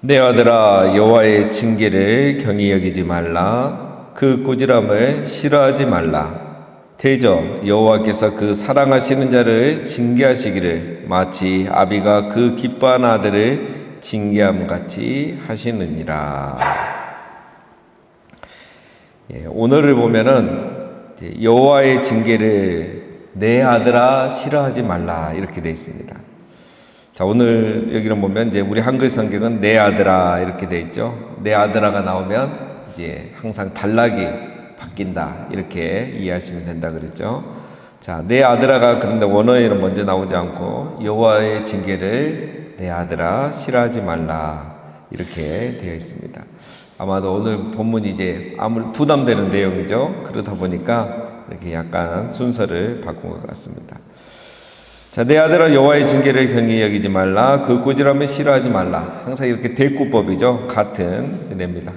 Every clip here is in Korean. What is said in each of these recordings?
내 아들아, 여호와의 징계를 경히 여기지 말라. 그 꾸지람을 싫어하지 말라. 대저 여호와께서 그 사랑하시는 자를 징계하시기를 마치 아비가 그 기뻐하는 아들을 징계함 같이 하시느니라. 오늘을 보면은 여호와의 징계를 내 아들아 싫어하지 말라 이렇게 되어 있습니다. 자, 오늘 여기는 보면 이제 우리 한글 성경은 내 아들아 이렇게 되어 있죠. 내 아들아가 나오면 이제 항상 단락이 바뀐다 이렇게 이해하시면 된다 그랬죠. 자, 내 아들아가 그런데 원어에는 먼저 나오지 않고 여호와의 징계를 내 아들아 싫어하지 말라 이렇게 되어 있습니다. 아마도 오늘 본문이 이제 아무리 부담되는 내용이죠. 그러다 보니까 이렇게 약간 순서를 바꾼 것 같습니다. 자, 내 아들아 여호와의 징계를 경히 여기지 말라. 그 꾸지람을 싫어하지 말라. 항상 이렇게 대꾸법이죠. 같은 은혜입니다.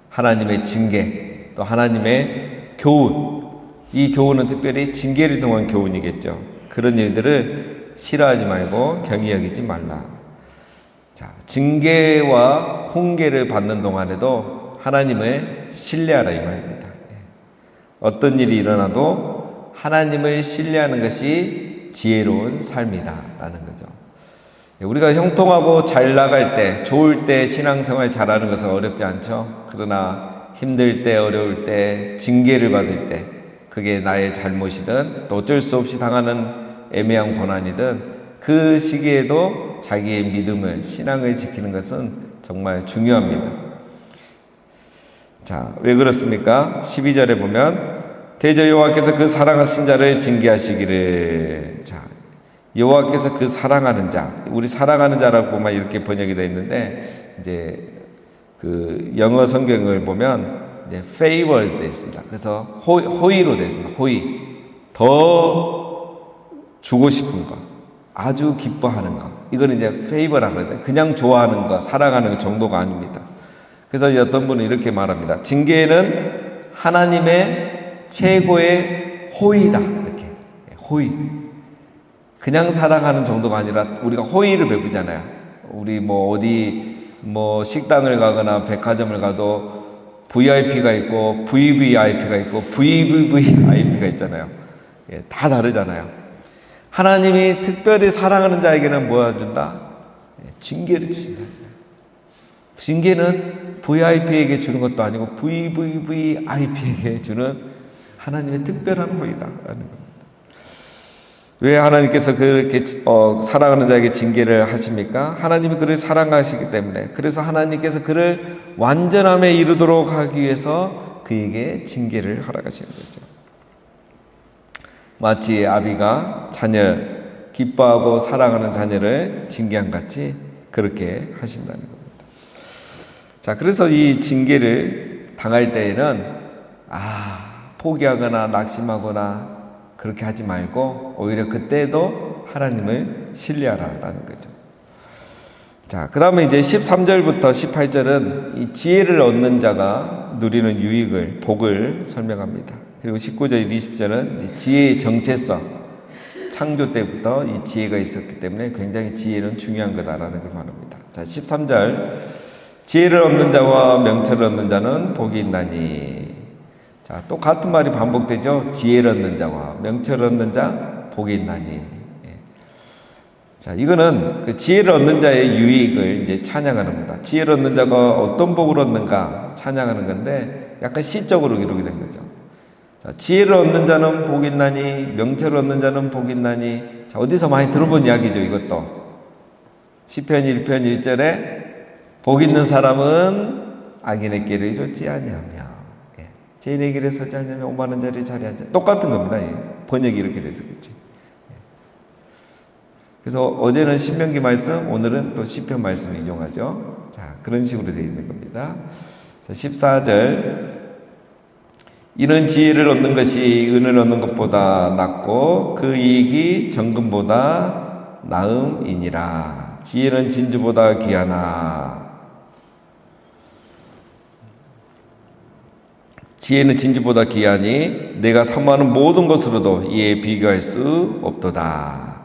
하나님의 징계, 또 하나님의 교훈. 이 교훈은 특별히 징계를 통한 교훈이겠죠. 그런 일들을 싫어하지 말고 경히 여기지 말라. 자, 징계와 훈계를 받는 동안에도 하나님을 신뢰하라 이 말입니다. 어떤 일이 일어나도 하나님을 신뢰하는 것이 지혜로운 삶이다라는 거죠. 우리가 형통하고 잘 나갈 때, 좋을 때 신앙생활 잘하는 것은 어렵지 않죠. 그러나 힘들 때, 어려울 때, 징계를 받을 때, 그게 나의 잘못이든 또 어쩔 수 없이 당하는 애매한 고난이든 그 시기에도 자기의 믿음을, 신앙을 지키는 것은 정말 중요합니다. 자, 왜 그렇습니까? 12절에 보면 대저 여호와께서 그 사랑하신 자를 징계하시기를. 자, 여호와께서 그 사랑하는 자, 우리 사랑하는 자라고만 이렇게 번역이 되어 있는데 이제 그 영어 성경을 보면 이제 favored 되어 있습니다. 그래서 호의로 되어 있습니다. 호의, 더 주고 싶은 것, 아주 기뻐하는 것, 이거는 이제 favor라고 하거든요. 그냥 좋아하는 것, 사랑하는 것 정도가 아닙니다. 그래서 어떤 분은 이렇게 말합니다. 징계는 하나님의 최고의 호의다. 이렇게 호의. 그냥 사랑하는 정도가 아니라 우리가 호의를 베푸잖아요. 우리 뭐 어디 뭐 식당을 가거나 백화점을 가도 VIP가 있고 VVIP가 있고 VVVIP가 있잖아요. 예, 다 다르잖아요. 하나님이 특별히 사랑하는 자에게는 뭐 준다? 예, 징계를 주신다. 징계는 VIP에게 주는 것도 아니고 VVVIP에게 주는 하나님의 특별한 호의다라는 겁니다. 왜 하나님께서 그렇게 사랑하는 자에게 징계를 하십니까? 하나님이 그를 사랑하시기 때문에. 그래서 하나님께서 그를 완전함에 이르도록 하기 위해서 그에게 징계를 허락하시는 거죠. 마치 아비가 자녀, 기뻐하고 사랑하는 자녀를 징계한 같이 그렇게 하신다는 겁니다. 자, 그래서 이 징계를 당할 때에는 포기하거나 낙심하거나 그렇게 하지 말고 오히려 그때도 하나님을 신뢰하라라는 거죠. 자, 그 다음에 이제 13절부터 18절은 이 지혜를 얻는 자가 누리는 유익을, 복을 설명합니다. 그리고 19절, 20절은 지혜의 정체성, 창조 때부터 이 지혜가 있었기 때문에 굉장히 지혜는 중요한 거다라는 걸 말합니다. 자, 13절, 지혜를 얻는 자와 명철을 얻는 자는 복이 있나니. 자, 또 같은 말이 반복되죠. 지혜를 얻는 자와 명철을 얻는 자 복이 있나니. 예. 자, 이거는 그 지혜를 얻는 자의 유익을 이제 찬양하는 겁니다. 지혜를 얻는 자가 어떤 복을 얻는가 찬양하는 건데 약간 시적으로 기록이 된 거죠. 자, 지혜를 얻는 자는 복이 있나니 명철을 얻는 자는 복이 있나니. 자, 어디서 많이 들어본 이야기죠, 이것도. 시편 1편 1절에 복 있는 사람은 악인의 길을 좇지 아니하며 죄인의 길에 서지 않으면 오만한 자리에 자리 앉아. 똑같은 겁니다. 번역이 이렇게 돼서 그렇지. 그래서 어제는 신명기 말씀, 오늘은 또 시편 말씀을 인용하죠. 자, 그런 식으로 되어 있는 겁니다. 자, 14절. 이는 지혜를 얻는 것이 은을 얻는 것보다 낫고 그 이익이 정금보다 나음이니라. 지혜는 진주보다 귀하나. 지혜는 진주보다 귀하니 내가 사모하는 모든 것으로도 이에 비교할 수 없도다.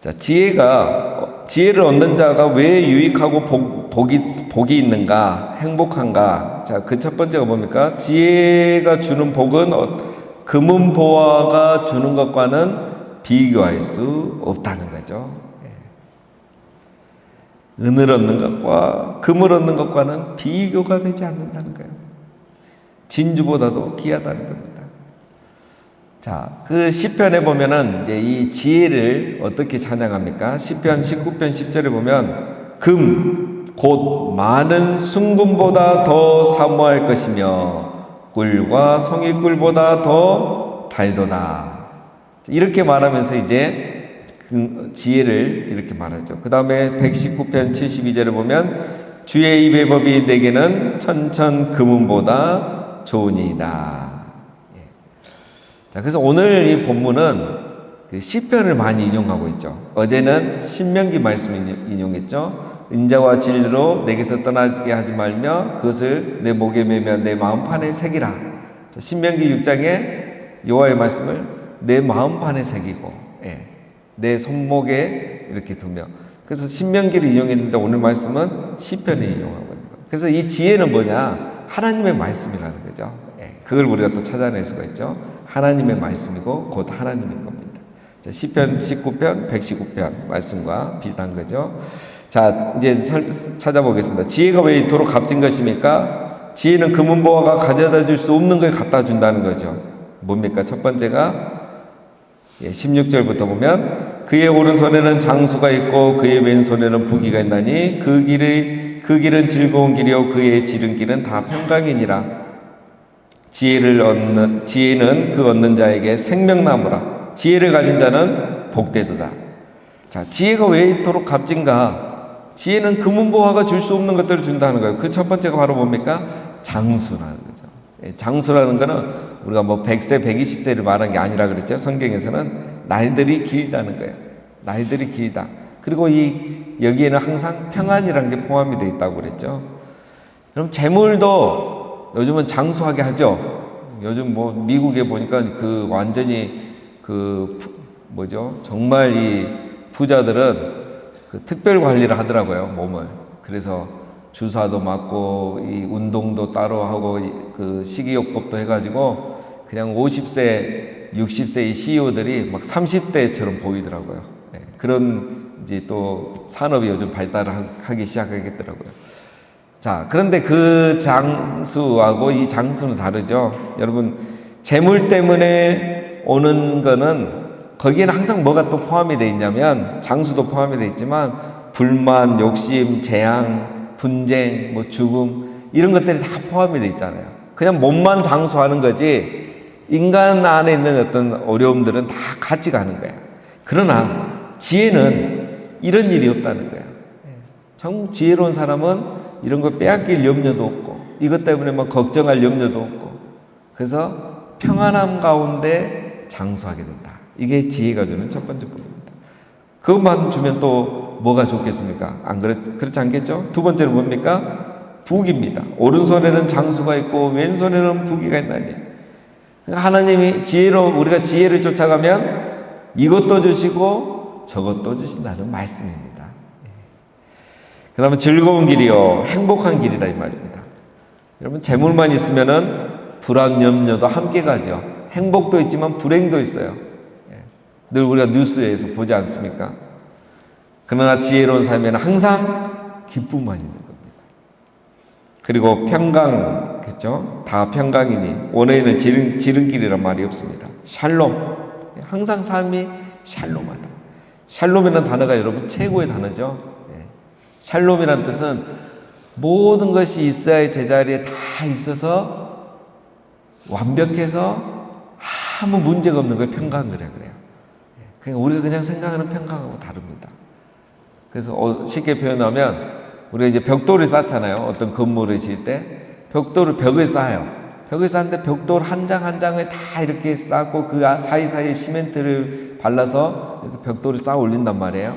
자, 지혜를 얻는 자가 왜 유익하고 복이 있는가, 행복한가? 자, 그 첫 번째가 뭡니까? 지혜가 주는 복은 금은 보화가 주는 것과는 비교할 수 없다는 거죠. 은을 얻는 것과 금을 얻는 것과는 비교가 되지 않는다는 거예요. 진주보다도 귀하다는 겁니다. 자, 그 시편에 보면은 이제 이 지혜를 어떻게 찬양합니까? 시편 19편 10절에 보면 금, 곧 많은 순금보다 더 사모할 것이며 꿀과 송이꿀보다 더 달도다. 이렇게 말하면서 이제 그 지혜를 이렇게 말하죠. 그 다음에 119편 72절에 보면 주의 입의 법이 내게는 천천 금은보다 좋으니이다. 자, 그래서 오늘 이 본문은 그 시편을 많이 인용하고 있죠. 어제는 신명기 말씀을 인용했죠. 인자와 진리로 내게서 떠나게 하지 말며 그것을 내 목에 매며 내 마음판에 새기라. 자, 신명기 6장에 여호와의 말씀을 내 마음판에 새기고 내 손목에 이렇게 두며, 그래서 신명기를 인용했는데 오늘 말씀은 시편을 인용하고 있는 거예요. 그래서 이 지혜는 뭐냐? 하나님의 말씀이라는 거죠. 그걸 우리가 또 찾아낼 수가 있죠. 하나님의 말씀이고 곧 하나님인 겁니다. 자, 시편 19편, 119편 말씀과 비슷한 거죠. 자, 이제 찾아보겠습니다. 지혜가 왜 이토록 값진 것입니까? 지혜는 금은보화가 가져다 줄 수 없는 걸 갖다 준다는 거죠. 뭡니까? 첫 번째가 16절부터 보면 그의 오른손에는 장수가 있고 그의 왼손에는 부귀가 있나니 그 길은 즐거운 길이요 그의 지름길은 다 평강이니라. 지혜는 그 얻는 자에게 생명나무라. 지혜를 가진 자는 복되도다. 자, 지혜가 왜 이토록 값진가? 지혜는 금은보화가 줄 수 없는 것들을 준다는 거예요. 그 첫 번째가 바로 뭡니까? 장수라는 거죠. 장수라는 거는 우리가 뭐 100세, 120세를 말한 게 아니라 그랬죠. 성경에서는 날들이 길다는 거예요. 날들이 길다. 그리고 여기에는 항상 평안이라는 게 포함이 되어 있다고 그랬죠. 그럼 재물도 요즘은 장수하게 하죠. 요즘 뭐 미국에 보니까 그 완전히 정말 이 부자들은 그 특별 관리를 하더라고요, 몸을. 그래서 주사도 맞고 이 운동도 따로 하고 그 식이요법도 해가지고 그냥 50세, 60세 이 CEO들이 막 30대처럼 보이더라고요. 그런 이제 또 산업이 요즘 발달을 하기 시작하겠더라고요. 자, 그런데 그 장수하고 이 장수는 다르죠. 여러분, 재물 때문에 오는 거는 거기에는 항상 뭐가 또 포함이 되어 있냐면 장수도 포함이 되어 있지만 불만, 욕심, 재앙, 분쟁, 뭐 죽음 이런 것들이 다 포함이 되어 있잖아요. 그냥 몸만 장수하는 거지 인간 안에 있는 어떤 어려움들은 다 같이 가는 거야. 그러나 지혜는 이런 일이 없다는 거야. 정 지혜로운 사람은 이런 거 빼앗길 염려도 없고 이것 때문에 막 걱정할 염려도 없고 그래서 평안함 가운데 장수하게 된다. 이게 지혜가 주는 첫 번째 복입니다. 그것만 주면 또 뭐가 좋겠습니까? 그렇지 않겠죠? 두 번째는 뭡니까? 부귀입니다. 오른손에는 장수가 있고 왼손에는 부귀가 있나니. 하나님이 우리가 지혜를 쫓아가면 이것도 주시고 저것도 주신다는 말씀입니다. 그 다음에 즐거운 길이요 행복한 길이다 이 말입니다. 여러분, 재물만 있으면은 불안 염려도 함께 가죠. 행복도 있지만 불행도 있어요. 늘 우리가 뉴스에서 보지 않습니까? 그러나 지혜로운 삶에는 항상 기쁨만 있는 겁니다. 그리고 평강, 그렇죠? 다 평강이니 원어에는 지름길이란 말이 없습니다. 샬롬, 항상 삶이 샬롬하다. 샬롬이라는 단어가 여러분 최고의 단어죠. 샬롬이라는 뜻은 모든 것이 있어야 제자리에 다 있어서 완벽해서 아무 문제가 없는 걸 평강이라고 그래요. 그러니까 우리가 그냥 생각하는 평강하고 다릅니다. 그래서 쉽게 표현하면 우리가 이제 벽돌을 쌓잖아요. 어떤 건물을 지을 때 벽을 쌓아요. 벽을 쌓는데 벽돌 한 장 한 장을 다 이렇게 쌓고 그 사이사이에 시멘트를 발라서 이렇게 벽돌을 쌓아 올린단 말이에요.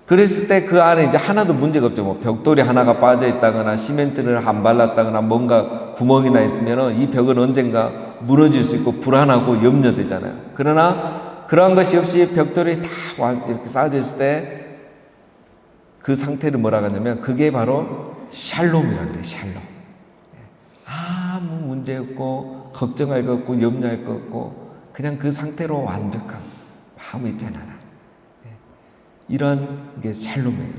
그랬을 때 그 안에 이제 하나도 문제가 없죠. 뭐 벽돌이 하나가 빠져 있다거나 시멘트를 안 발랐다거나 뭔가 구멍이 나 있으면 이 벽은 언젠가 무너질 수 있고 불안하고 염려되잖아요. 그러나 그러한 것이 없이 벽돌이 다 이렇게 쌓여져 있을 때 그 상태를 뭐라고 하냐면 그게 바로 샬롬이라고 그래요. 샬롬. 아무 문제 없고 걱정할 것 없고 염려할 것 없고 그냥 그 상태로 완벽한 마음이 편안한 이런 게 샬롬이에요.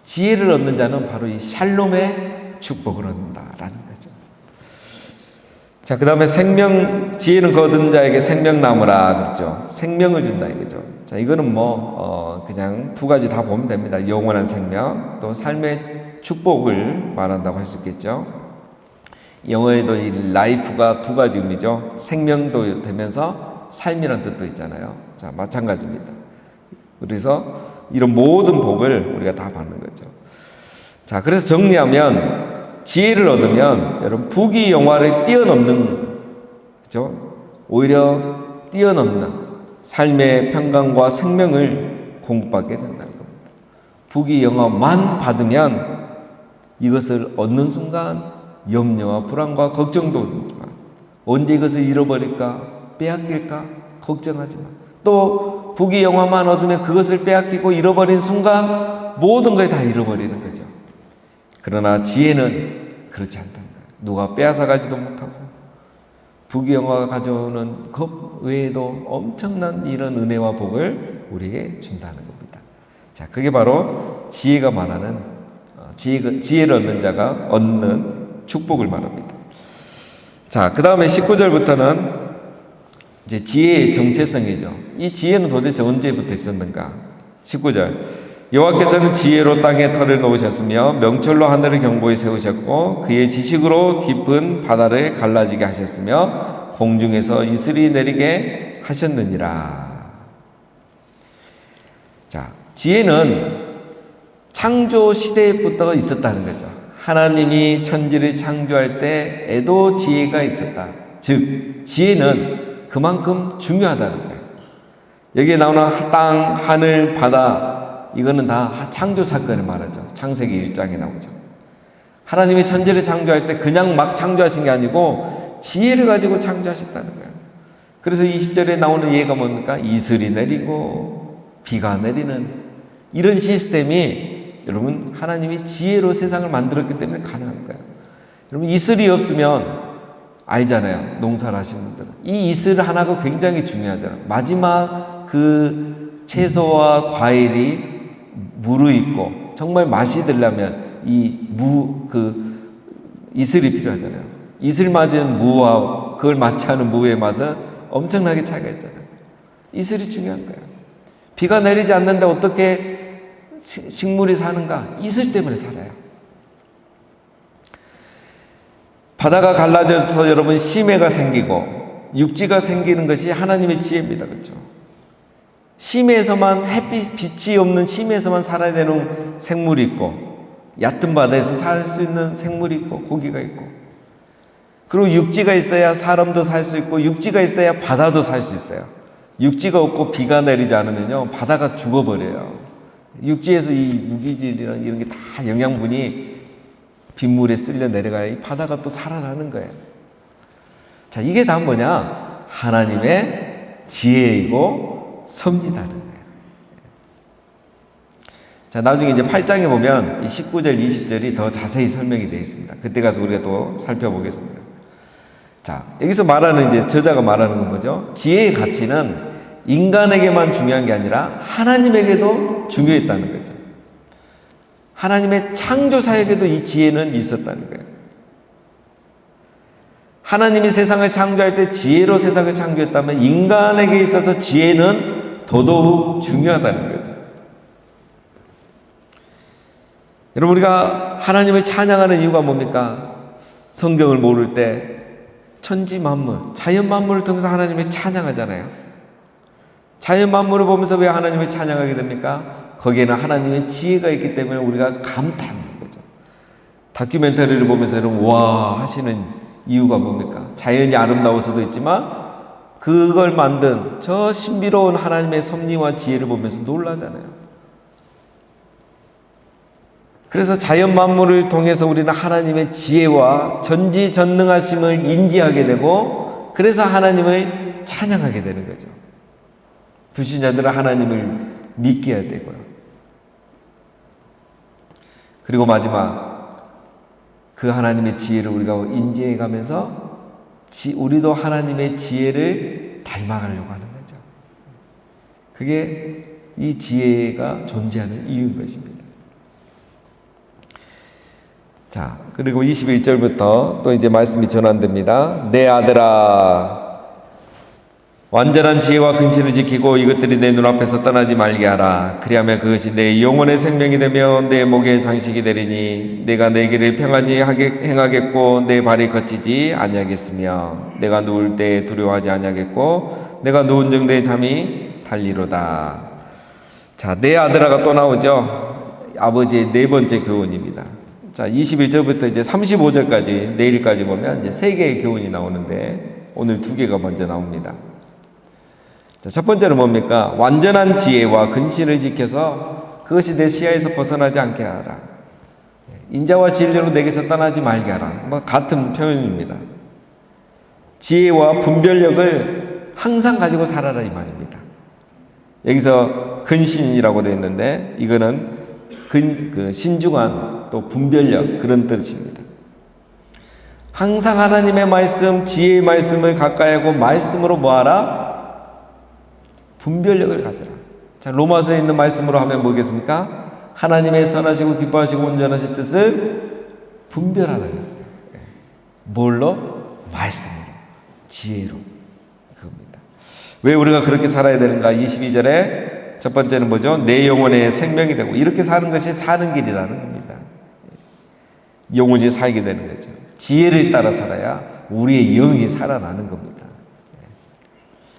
지혜를 얻는 자는 바로 이 샬롬의 축복을 얻는다라는 거죠. 자, 그 다음에 지혜는 거둔 자에게 생명나무라 그랬죠. 생명을 준다 이거죠. 자, 이거는 그냥 두 가지 다 보면 됩니다. 영원한 생명, 또 삶의 축복을 말한다고 할 수 있겠죠. 영어에도 이 라이프가 두 가지 의미죠. 생명도 되면서 삶이라는 뜻도 있잖아요. 자, 마찬가지입니다. 그래서 이런 모든 복을 우리가 다 받는 거죠. 자, 그래서 정리하면 지혜를 얻으면 여러분 부귀 영화를 뛰어넘는, 그죠? 오히려 뛰어넘는 삶의 평강과 생명을 공급받게 된다는 겁니다. 부귀 영화만 받으면 이것을 얻는 순간 염려와 불안과 걱정도 오지만 언제 이것을 잃어버릴까, 빼앗길까 걱정하지만 또 부귀 영화만 얻으면 그것을 빼앗기고 잃어버린 순간 모든 걸 다 잃어버리는 거죠. 그러나 지혜는 그렇지 않다는 거예요. 누가 빼앗아 가지도 못하고 부귀 영화가 가져오는 것 외에도 엄청난 이런 은혜와 복을 우리에게 준다는 겁니다. 자, 그게 바로 지혜가 말하는 지혜를 얻는 자가 얻는 축복을 말합니다. 자, 그 다음에 19절부터는 이제 지혜의 정체성이죠. 이 지혜는 도대체 언제부터 있었는가? 19절. 여호와께서는 지혜로 땅에 터를 놓으셨으며 명철로 하늘을 경보히 세우셨고 그의 지식으로 깊은 바다를 갈라지게 하셨으며 공중에서 이슬이 내리게 하셨느니라. 자, 지혜는 창조 시대부터 있었다는 거죠. 하나님이 천지를 창조할 때에도 지혜가 있었다. 즉 지혜는 그만큼 중요하다는 거예요. 여기에 나오는 땅, 하늘, 바다 이거는 다 창조 사건을 말하죠. 창세기 1장에 나오죠. 하나님이 천지를 창조할 때 그냥 막 창조하신 게 아니고 지혜를 가지고 창조하셨다는 거예요. 그래서 20절에 나오는 예가 뭡니까? 이슬이 내리고 비가 내리는 이런 시스템이 여러분 하나님이 지혜로 세상을 만들었기 때문에 가능한 거예요. 여러분 이슬이 없으면 알잖아요. 농사를 하시는 분들은. 이 이슬 하나가 굉장히 중요하잖아요. 마지막 그 채소와 과일이 무르익고 정말 맛이 들려면 이슬이 필요하잖아요. 이슬 맞은 무와 그걸 마치하는 무의 맛은 엄청나게 차이가 있잖아요. 이슬이 중요한 거예요. 비가 내리지 않는데 어떻게 식물이 사는가? 이슬 때문에 살아요. 바다가 갈라져서 여러분 심해가 생기고 육지가 생기는 것이 하나님의 지혜입니다. 그렇죠? 심해에서만 빛이 없는 심해에서만 살아야 되는 생물이 있고 얕은 바다에서 살 수 있는 생물이 있고 고기가 있고 그리고 육지가 있어야 사람도 살 수 있고 육지가 있어야 바다도 살 수 있어요. 육지가 없고 비가 내리지 않으면요 바다가 죽어버려요. 육지에서 이 무기질이랑 이런 게 다 영양분이 빗물에 쓸려 내려가야 이 바다가 또 살아나는 거예요. 자, 이게 다 뭐냐? 하나님의 지혜이고 섭리다는 거예요. 자, 나중에 이제 8장에 보면 이 19절, 20절이 더 자세히 설명이 되어 있습니다. 그때 가서 우리가 또 살펴보겠습니다. 자, 여기서 말하는 이제 저자가 말하는 건 뭐죠? 지혜의 가치는 인간에게만 중요한 게 아니라 하나님에게도 중요했다는 거죠. 하나님의 창조사에게도 이 지혜는 있었다는 거예요. 하나님이 세상을 창조할 때 지혜로 세상을 창조했다면 인간에게 있어서 지혜는 더더욱 중요하다는 거죠. 여러분 우리가 하나님을 찬양하는 이유가 뭡니까? 성경을 모를 때 천지 만물, 자연 만물을 통해서 하나님을 찬양하잖아요. 자연 만물을 보면서 왜 하나님을 찬양하게 됩니까? 거기에는 하나님의 지혜가 있기 때문에 우리가 감탄하는 거죠. 다큐멘터리를 보면서 여러분 와 하시는 이유가 뭡니까? 자연이 아름다워서도 있지만 그걸 만든 저 신비로운 하나님의 섭리와 지혜를 보면서 놀라잖아요. 그래서 자연 만물을 통해서 우리는 하나님의 지혜와 전지전능하심을 인지하게 되고 그래서 하나님을 찬양하게 되는 거죠. 불신자들은 하나님을 믿게 해야 되고요. 그리고 마지막, 그 하나님의 지혜를 우리가 인지해 가면서 우리도 하나님의 지혜를 닮아가려고 하는 거죠. 그게 이 지혜가 존재하는 이유인 것입니다. 자, 그리고 21절부터 또 이제 말씀이 전환됩니다. 내 아들아, 완전한 지혜와 근신을 지키고 이것들이 내 눈앞에서 떠나지 말게 하라. 그리하면 그것이 내 영혼의 생명이 되며 내 목의 장식이 되리니 내가 내 길을 평안히 행하겠고 내 발이 거치지 아니하겠으며 내가 누울 때 두려워하지 아니하겠고 내가 누운 정도의 잠이 달리로다. 자, 내 아들아가 또 나오죠. 아버지의 네 번째 교훈입니다. 자, 21절부터 이제 35절까지 내일까지 보면 이제 세 개의 교훈이 나오는데 오늘 두 개가 먼저 나옵니다. 자, 첫 번째는 뭡니까? 완전한 지혜와 근신을 지켜서 그것이 내 시야에서 벗어나지 않게 하라. 인자와 진리로 내게서 떠나지 말게 하라. 뭐 같은 표현입니다. 지혜와 분별력을 항상 가지고 살아라 이 말입니다. 여기서 근신이라고 되어 있는데 이거는 신중한 또 분별력 그런 뜻입니다. 항상 하나님의 말씀, 지혜의 말씀을 가까이 하고 말씀으로 뭐하라? 분별력을 가져라. 자, 로마서에 있는 말씀으로 하면 뭐겠습니까? 하나님의 선하시고 기뻐하시고 온전하신 뜻을 분별하라 그랬어요. 뭘로? 말씀으로, 지혜로. 그겁니다. 왜 우리가 그렇게 살아야 되는가? 22절에 첫 번째는 뭐죠? 내 영혼의 생명이 되고 이렇게 사는 것이 사는 길이라는 겁니다. 영혼이 살게 되는 거죠. 지혜를 따라 살아야 우리의 영이 살아나는 겁니다.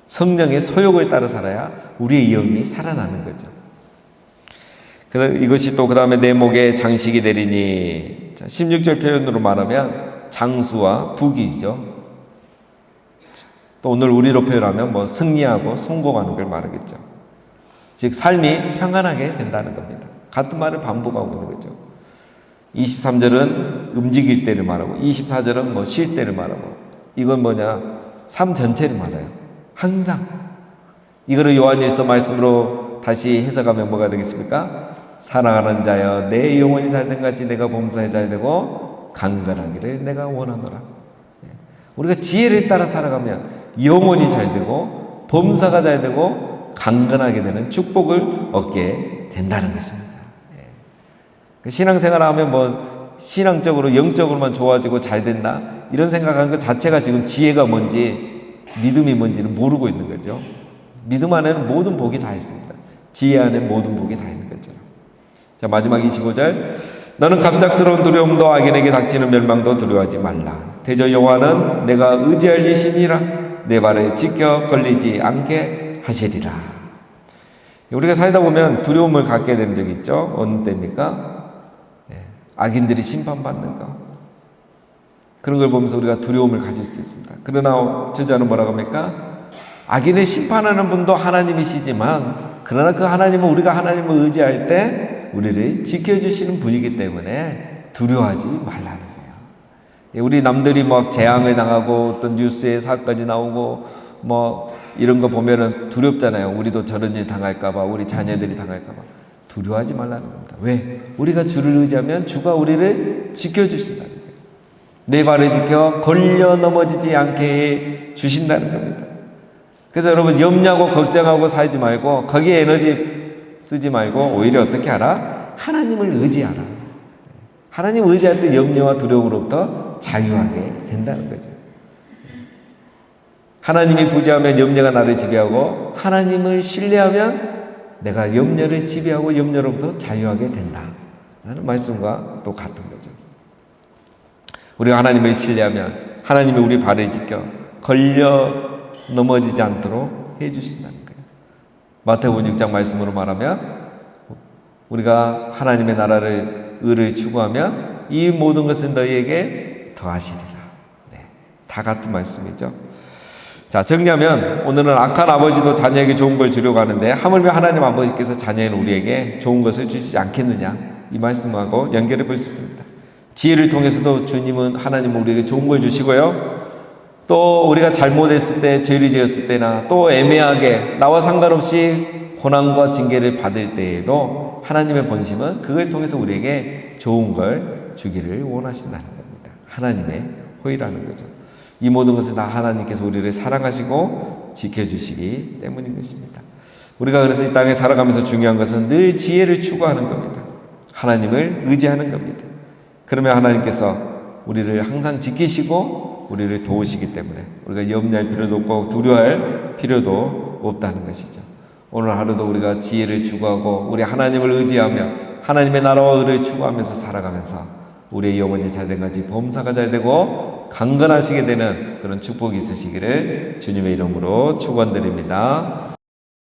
성령의 소욕을 따라 살아야 우리의 영이 살아나는 거죠. 이것이 또 그 다음에 내 목에 장식이 되리니, 자, 16절 표현으로 말하면 장수와 부귀죠. 또 오늘 우리로 표현하면 뭐 승리하고 성공하는 걸 말하겠죠. 즉 삶이 평안하게 된다는 겁니다. 같은 말을 반복하고 있는 거죠. 23절은 움직일 때를 말하고 24절은 뭐 쉴 때를 말하고 이건 뭐냐? 삶 전체를 말해요. 항상. 이거를 요한일서 말씀으로 다시 해석하면 뭐가 되겠습니까? 사랑하는 자여 내 영혼이 잘된 같이 내가 범사에 잘되고 강건하기를 내가 원하노라. 우리가 지혜를 따라 살아가면 영혼이 잘되고 범사가 잘되고 강건하게 되는 축복을 얻게 된다는 것입니다. 신앙생활 하면 뭐 신앙적으로 영적으로만 좋아지고 잘 된다 이런 생각하는 것 자체가 지금 지혜가 뭔지 믿음이 뭔지는 모르고 있는 거죠. 믿음 안에는 모든 복이 다 있습니다. 지혜 안에 모든 복이 다 있는 거죠. 자, 마지막 25절. 너는 갑작스러운 두려움도 악인에게 닥치는 멸망도 두려워하지 말라. 대저 여호와는 내가 의지할 이시니라. 내 발에 지켜 걸리지 않게 하시리라. 우리가 살다 보면 두려움을 갖게 되는 적이 있죠. 어느 때입니까? 악인들이 심판받는 거. 그런 걸 보면서 우리가 두려움을 가질 수 있습니다. 그러나 저자는 뭐라고 합니까? 악인을 심판하는 분도 하나님이시지만 그러나 그 하나님은 우리가 하나님을 의지할 때 우리를 지켜주시는 분이기 때문에 두려워하지 말라는 거예요. 우리 남들이 막 재앙을 당하고 어떤 뉴스에 사건이 나오고 뭐 이런 거 보면은 두렵잖아요. 우리도 저런 일 당할까봐, 우리 자녀들이 당할까봐. 두려워하지 말라는 겁니다. 왜? 우리가 주를 의지하면 주가 우리를 지켜주신다는 거예요. 내 발을 지켜 걸려 넘어지지 않게 해 주신다는 겁니다. 그래서 여러분 염려하고 걱정하고 살지 말고 거기에 에너지 쓰지 말고 오히려 어떻게 하라? 하나님을 의지하라. 하나님을 의지할 때 염려와 두려움으로부터 자유하게 된다는 거죠. 하나님이 부재하면 염려가 나를 지배하고 하나님을 신뢰하면 내가 염려를 지배하고 염려로부터 자유하게 된다 라는 말씀과 또 같은 거죠. 우리가 하나님을 신뢰하면 하나님이 우리 발을 지켜 걸려 넘어지지 않도록 해주신다는 거예요. 마태복음 6장 말씀으로 말하면 우리가 하나님의 나라를 의를 추구하면 이 모든 것은 너희에게 더하시리라. 네, 다 같은 말씀이죠. 자, 정리하면 오늘은 악한 아버지도 자녀에게 좋은 걸 주려고 하는데 하물며 하나님 아버지께서 자녀인 우리에게 좋은 것을 주시지 않겠느냐 이 말씀하고 연결해 볼 수 있습니다. 지혜를 통해서도 주님은 하나님은 우리에게 좋은 걸 주시고요. 또 우리가 잘못했을 때, 죄를 지었을 때나 또 애매하게 나와 상관없이 고난과 징계를 받을 때에도 하나님의 본심은 그걸 통해서 우리에게 좋은 걸 주기를 원하신다는 겁니다. 하나님의 호의라는 거죠. 이 모든 것은 다 하나님께서 우리를 사랑하시고 지켜주시기 때문인 것입니다. 우리가 그래서 이 땅에 살아가면서 중요한 것은 늘 지혜를 추구하는 겁니다. 하나님을 의지하는 겁니다. 그러면 하나님께서 우리를 항상 지키시고 우리를 도우시기 때문에 우리가 염려할 필요도 없고 두려워할 필요도 없다는 것이죠. 오늘 하루도 우리가 지혜를 추구하고 우리 하나님을 의지하며 하나님의 나라와 의를 추구하면서 살아가면서 우리의 영혼이 잘된 같이 범사가 잘되고 강건하시게 되는 그런 축복이 있으시기를 주님의 이름으로 축원드립니다.